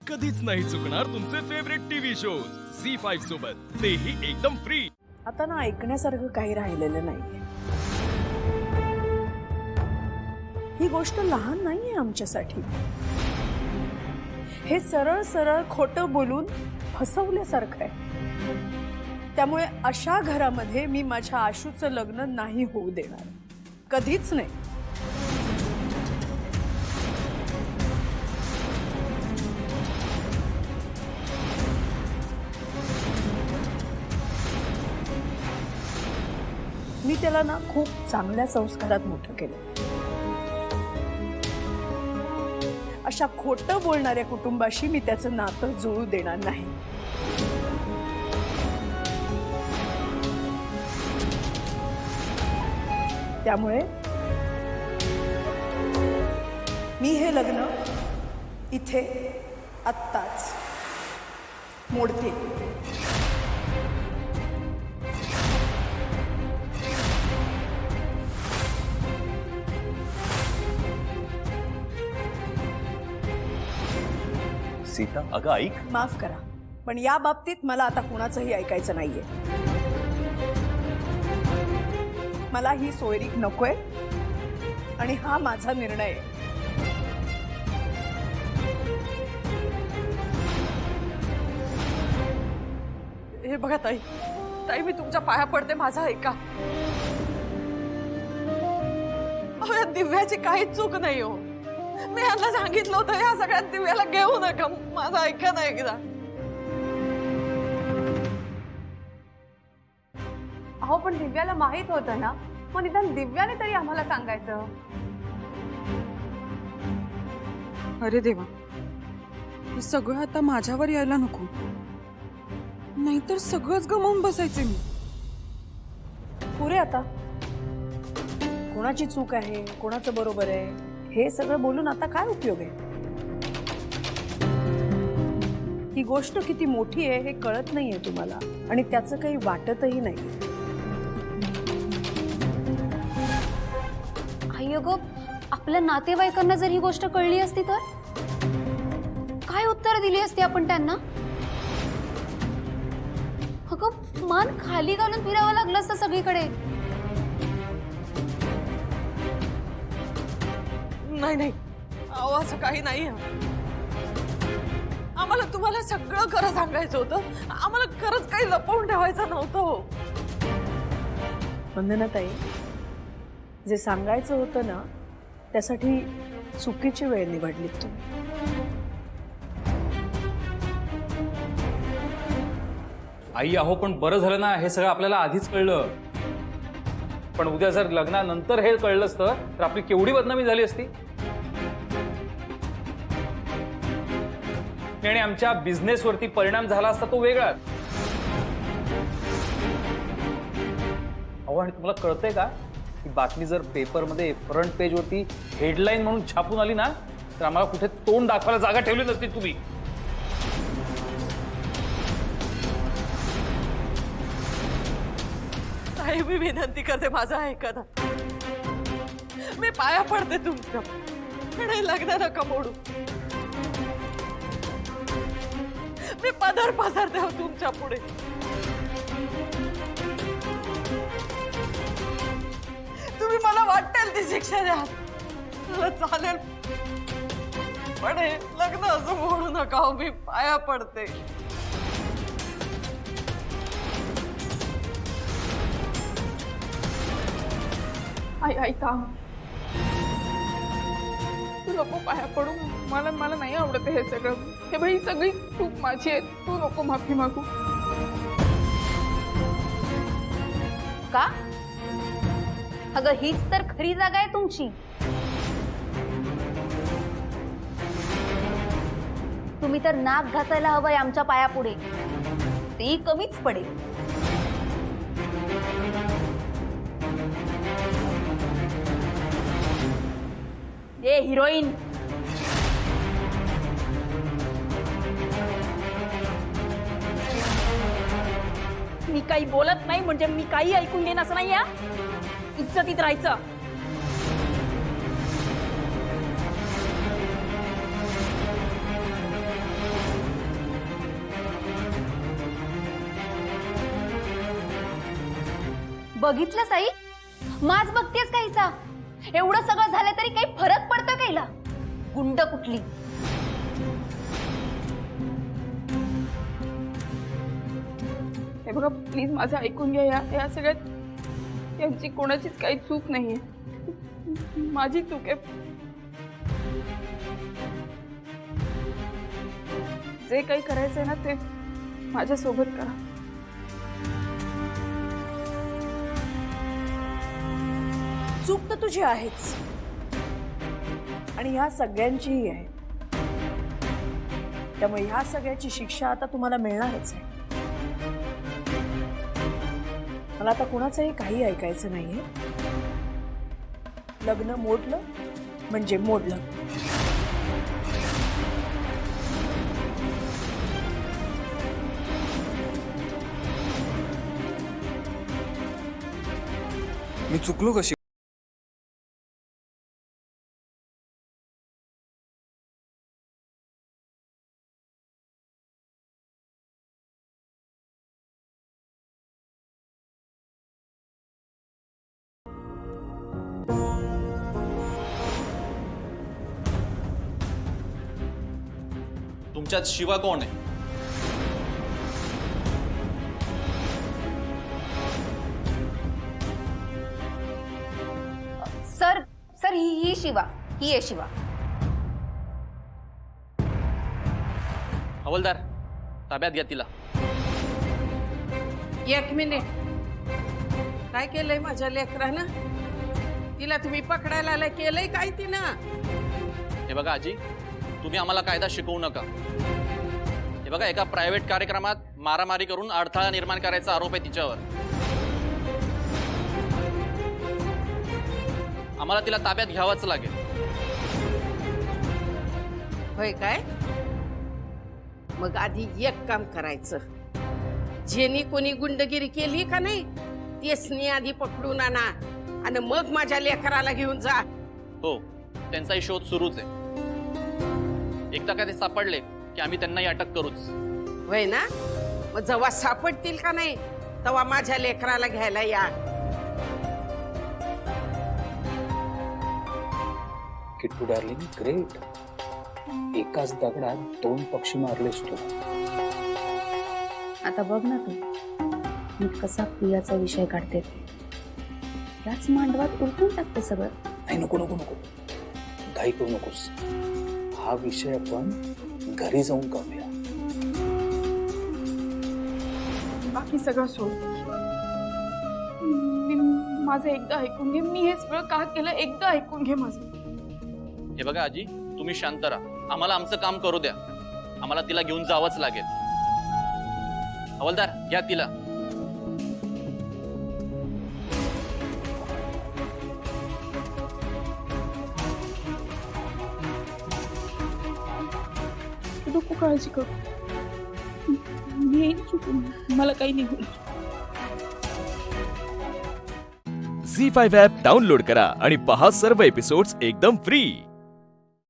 कधीच नाही चुकणार तुमचे फेवरेट टीव्ही शोज झी5 सोबत, तेही एकदम फ्री। आता ना ऐकण्यासारखं काही राहिलेलं नाहीये। ही गोष्ट लहान नाहीये आमच्यासाठी। हे सरळ सरळ खोटं बोलून फसवल्यासारखं आहे। त्यामुळे अशा घरामध्ये मी माझ्या आशूचं लग्न नाही होऊ देणार, कधीच नाही। मी त्याला ना खूप चांगल्या संस्कारात मोठं केलं। अशा खोटं बोलणाऱ्या कुटुंबाशी मी त्याचं नातं जुळू देणार नाही। त्यामुळे मी हे लग्न इथे आत्ताच मोडते। सीता, अगं ऐक। माफ करा, पण या बाबतीत मला आता कुणाचंही ऐकायचं नाहीये। मला ही सोयरीक नकोय आणि हा माझा निर्णय आहे। हे बघा ताई, ताई मी तुमच्या पाया पडते, माझा ऐका। अहो, या दिव्याची काहीच चूक नाही हो। मी यांना सांगितलं होतं या सगळ्यात दिव्याला घेऊ नका, माझा ऐका ना एकदा। अहो पण दिव्याला माहित होतं ना, मग निदान दिव्याने तरी आम्हाला सांगायचं। अरे देवा, हे सगळं आता माझ्यावर यायला नको, नाहीतर सगळंच गमावून बसायचे मी। पुरे आता कोणाची चूक आहे, कोणाचं बरोबर आहे हे सगळं बोलून आता काय उपयोग आहे? ही गोष्ट किती मोठी आहे हे कळत नाहीये तुम्हाला, आणि त्याचं काही वाटतही नाही। आई अगं, आपल्या नातेवाईकांना जर ही गोष्ट कळली असती तर काय उत्तर दिली असती आपण त्यांना? अगं, मान खाली घालून फिरावं लागलं असतं सगळीकडे। नाही नाही, अहो असं काही नाही। आम्हाला तुम्हाला सगळं खरं सांगायचं होतं, आम्हाला खरंच काही लपवून ठेवायचं नव्हतं हो। वंदनाताई, जे सांगायचं होतं ना त्यासाठी चुकीची वेळ निवडलीत तुम्ही। आई अहो, पण बरं झालं ना, हे सगळं आपल्याला आधीच कळलं। पण उद्या जर लग्नानंतर हे कळलं असतं तर आपली केवढी बदनामी झाली असती। आणि आमच्या बिझनेसवरती परिणाम झाला असता तो वेगळाच। अहो, आणि तुम्हाला कळतंय का, ही बातमी जर पेपरमध्ये फ्रंट पेजवरती हेडलाईन म्हणून छापून आली ना, तर आम्हाला कुठे तोंड दाखवायला जागा ठेवली नसती तुम्ही। ताई मी विनंती करते, माझा ऐका ना, मी पाया पडते तुमच्या, आणि लग्न नका मोडू। मी पदर पसरते हो तुमच्या पुढे। तुम्ही मला वाटेल ती शिक्षा द्या, मला चालेल, पण हे लग्न असं मोडू नका हो, मी पाया पडते। आई ऐका, तू नको पाया पडू, मला मला नाही आवडत हे सगळं। हे बाई सगळी चूक माझी आहे, तू नको माफी मागू। का? अगं, हीच तर खरी जागा आहे तुमची। तुम्ही तर नाक घासायला हवंय आमच्या पायापुढे, तेही कमीच पडेल। ए हिरोईन, मी काही बोलत नाही म्हणजे मी काही ऐकून घेईन असं नाही। इज्जतीत राहायचं। बघितलं साई, माच बघतेस का हिचा? एवढं सगळं झालं तरी काही फरक पडतो का हिला? गुंड कुठली. हे बघा प्लीज माझं ऐकून घ्या. या सगळ्यात यांची कोणाचीच काही चूक नाहीये, माझी चूक आहे. जे काही करायचंय ना ते माझ्या सोबत करा. चूक तर तुझी आहेच आणि ह्या सगळ्यांचीही आहे. त्यामुळे ह्या सगळ्याची शिक्षा आता तुम्हाला मिळणारच आहे. मला आता कुणाचंही काही ऐकायचं नाहीये. लग्न मोडलं म्हणजे मोडलं. मी चुकलो कशी? तुमच्यात शिवा कोण आहे? सर सर ही शिवा, ही आहे शिवा. हवलदार, ताब्यात घ्या तिला. एक मिनिट, काय केलंय माझ्या लेकरानं? तिला तुम्ही पकडायला आलाय, केलंय काय तिनं? हे बघा आजी, तुम्ही आम्हाला कायदा शिकवू नका. हे बघा, एका प्रायव्हेट कार्यक्रमात मारामारी करून अडथळा निर्माण करायचा आरोप आहे तिच्यावर. आम्हाला तिला ताब्यात घ्यावंच लागेल. होय काय? मग आधी एक काम करायचं, जेनी कोणी गुंडगिरी केली का नाही तेसनी आधी पकडून आणा आणि मग माझ्या लेकराला घेऊन जा. हो, त्यांचाही शोध सुरूच आहे. एकदा का ते सापडले की आम्ही त्यांनाही अटक करूच. होय ना? मग जेव्हा सापडतील का नाही तेव्हा माझ्या लेकराला घ्यायला या. Kittu darling, great. एकाच दगडात दोन पक्षी मारलेस तू. आता बघ ना तू, मी कसा प्रियाचा विषय काढते. याच मांडवात उलटून टाकते सगळं. नाही, नको नको नको, घाई करू नकोस. हा विषय आपण घरी जाऊन करूया. बाकी सगळं सोड. माझं एकदा ऐकून घे. मी हे सगळं का केलं एकदा ऐकून घे माझं. हे बघा आजी, तुम्ही शांत राहा. आम्हाला आमचं काम करू द्या. आम्हाला तिला घेऊन जावंच लागेल. हवलदार, घ्या तिला. तू नको काळजी करू, मी येईन चुकून, मला काही नाही होईल. झी5 ॲप डाउनलोड करा आणि पहा सर्व एपिसोड्स एकदम फ्री.